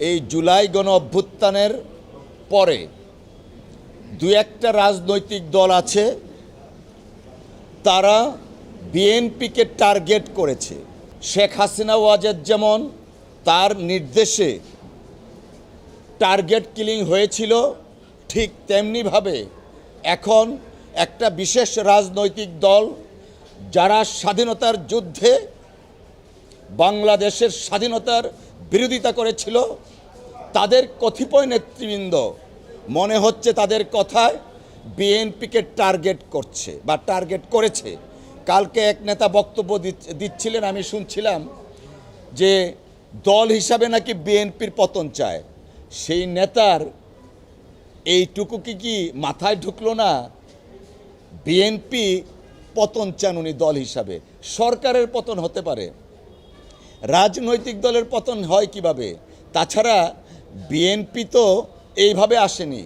এই জুলাই গণ অভ্যুত্থানের পরে দু একটা রাজনৈতিক দল আছে, তারা বিএনপিকে টার্গেট করেছে। শেখ হাসিনা ওয়াজেদ যেমন তার নির্দেশে টার্গেট কিলিং হয়েছিল, ঠিক তেমনিভাবে এখন একটা বিশেষ রাজনৈতিক দল যারা স্বাধীনতার যুদ্ধে বাংলাদেশের স্বাধীনতার বিরোধিতা করেছিল, তাদের কতিপয় নেতৃবৃন্দ মনে হচ্ছে তাদের কথায় বিএনপিকে টার্গেট করছে বা টার্গেট করেছে। কালকে এক নেতা বক্তব্য দিচ্ছিলেন, আমি শুনছিলাম যে দল হিসাবে নাকি বিএনপির পতন চায়। সেই নেতার এইটুকু কি মাথায় ঢুকলো না? বিএনপি পতন চান উনি দল হিসাবে, সরকারের পতন হতে পারে, রাজনৈতিক দলের পতন হয় কিভাবে? তাছাড়া বিএনপি তো এইভাবে আসেনি।